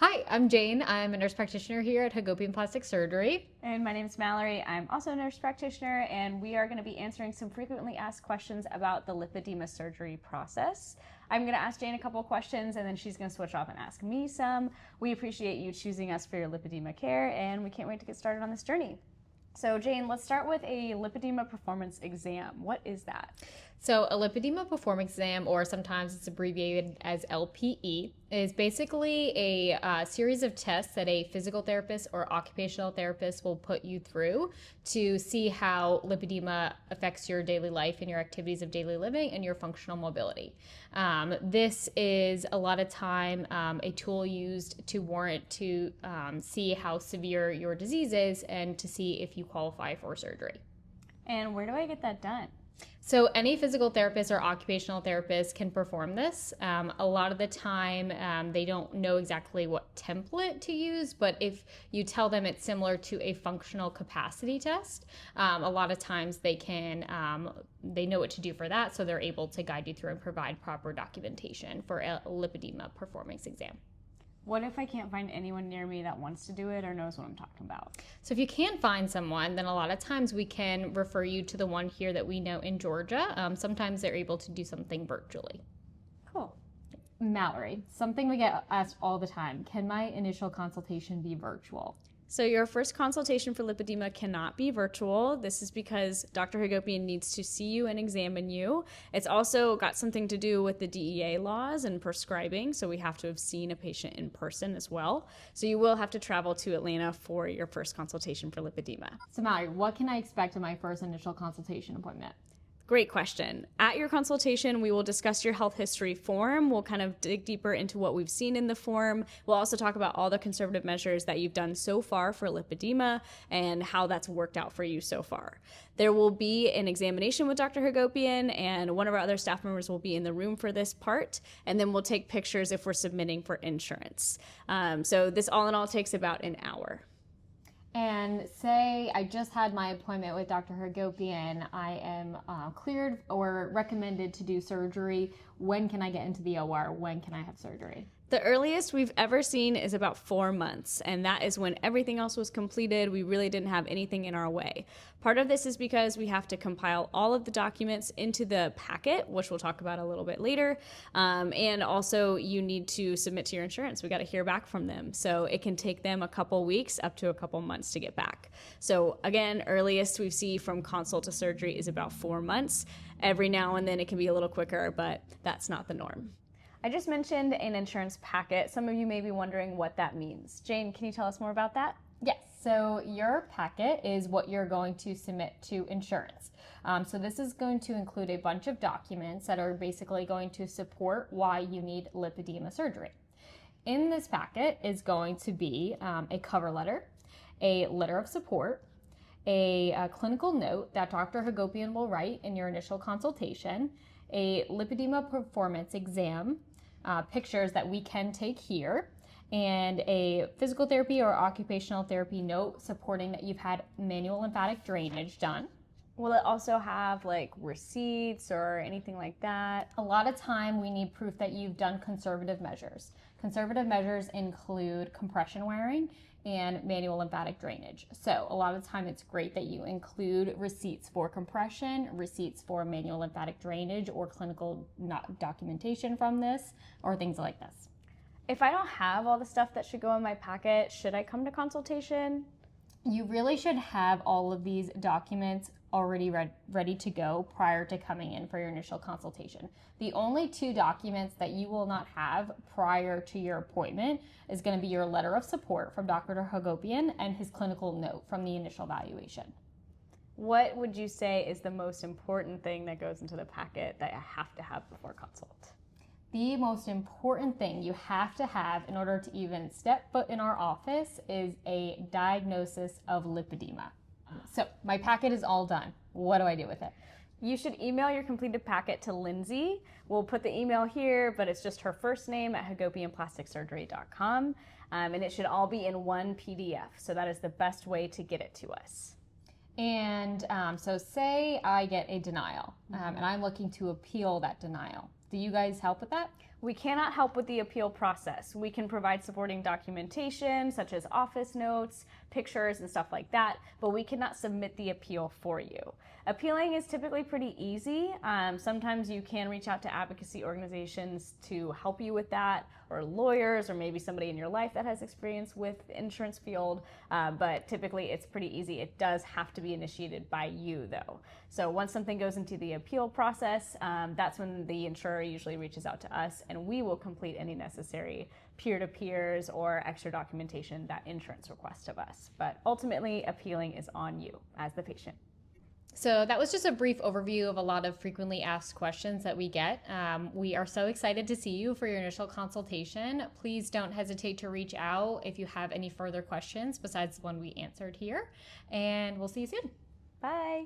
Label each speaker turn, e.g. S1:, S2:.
S1: Hi, I'm Jane. I'm a nurse practitioner here at Hagopian Plastic Surgery.
S2: And my name is Mallory. I'm also a nurse practitioner, and we are going to be answering some frequently asked questions about the lipedema surgery process. I'm going to ask Jane a couple of questions, and then she's going to switch off and ask me some. We appreciate you choosing us for your lipedema care, and we can't wait to get started on this journey. So Jane, let's start with a lipedema performance exam. What is that?
S1: So a lipedema performance exam, or sometimes it's abbreviated as LPE, is basically a series of tests that a physical therapist or occupational therapist will put you through to see how lipedema affects your daily life and your activities of daily living and your functional mobility. This is a lot of time a tool used to warrant to see how severe your disease is and to see if you qualify for surgery.
S2: And where do I get that done?
S1: So any physical therapist or occupational therapist can perform this. A lot of the time, they don't know exactly what template to use, but if you tell them it's similar to a functional capacity test, a lot of times they know what to do for that, so they're able to guide you through and provide proper documentation for a lipedema performance exam.
S2: What if I can't find anyone near me that wants to do it or knows what I'm talking about?
S1: So if you can't find someone, then a lot of times we can refer you to the one here that we know in Georgia. Sometimes they're able to do something virtually.
S2: Cool.
S3: Mallory, something we get asked all the time, can my initial consultation be virtual?
S2: So your first consultation for lipedema cannot be virtual. This is because Dr. Hagopian needs to see you and examine you. It's also got something to do with the DEA laws and prescribing, so we have to have seen a patient in person as well. So you will have to travel to Atlanta for your first consultation for lipedema.
S3: So Mallory, what can I expect in my first initial consultation appointment?
S2: Great question. At your consultation, we will discuss your health history form. We'll kind of dig deeper into what we've seen in the form. We'll also talk about all the conservative measures that you've done so far for lipedema and how that's worked out for you so far. There will be an examination with Dr. Hagopian, and one of our other staff members will be in the room for this part, and then we'll take pictures if we're submitting for insurance. So this all in all takes about an hour.
S3: And say I just had my appointment with Dr. Hagopian, I am cleared or recommended to do surgery. When can I get into the OR? When can I have surgery?
S2: The earliest we've ever seen is about 4 months, and that is when everything else was completed. We really didn't have anything in our way. Part of this is because we have to compile all of the documents into the packet, which we'll talk about a little bit later, and also you need to submit to your insurance. We got to hear back from them, so it can take them a couple weeks up to a couple months to get back. So again, earliest we see from consult to surgery is about 4 months. Every now and then it can be a little quicker, but that's not the norm. I just mentioned an insurance packet. Some of you may be wondering what that means. Jane, can you tell us more about that?
S3: Yes, so your packet is what you're going to submit to insurance. So this is going to include a bunch of documents that are basically going to support why you need lipedema surgery. In this packet is going to be a cover letter, a letter of support, a clinical note that Dr. Hagopian will write in your initial consultation, a lipedema performance exam, pictures that we can take here, and a physical therapy or occupational therapy note supporting that you've had manual lymphatic drainage done.
S2: Will it also have like receipts or anything like that?
S3: A lot of time we need proof that you've done conservative measures. Conservative measures include compression wearing and manual lymphatic drainage. So a lot of time it's great that you include receipts for compression, receipts for manual lymphatic drainage or clinical documentation from this or things like this.
S2: If I don't have all the stuff that should go in my packet, should I come to consultation?
S3: You really should have all of these documents already ready to go prior to coming in for your initial consultation. The only 2 documents that you will not have prior to your appointment is going to be your letter of support from Dr. Hagopian and his clinical note from the initial evaluation.
S2: What would you say is the most important thing that goes into the packet that I have to have before consult?
S3: The most important thing you have to have in order to even step foot in our office is a diagnosis of lipedema. So my packet is all done. What do I do with it?
S2: You should email your completed packet to Lindsay. We'll put the email here, but it's just her first name at hagopianplasticsurgery.com, and it should all be in one PDF. So that is the best way to get it to us.
S3: And so say I get a denial, and I'm looking to appeal that denial. Do you guys help with that?
S2: We cannot help with the appeal process. We can provide supporting documentation such as office notes, pictures, and stuff like that, but we cannot submit the appeal for you. Appealing is typically pretty easy. Sometimes you can reach out to advocacy organizations to help you with that, or lawyers, or maybe somebody in your life that has experience with the insurance field, but typically it's pretty easy. It does have to be initiated by you though. So once something goes into the appeal process, that's when the insurer usually reaches out to us, and we will complete any necessary peer-to-peers or extra documentation that insurance requests of us. But ultimately, appealing is on you as the patient.
S1: So that was just a brief overview of a lot of frequently asked questions that we get. We are so excited to see you for your initial consultation. Please don't hesitate to reach out if you have any further questions besides the one we answered here, and we'll see you soon.
S2: Bye.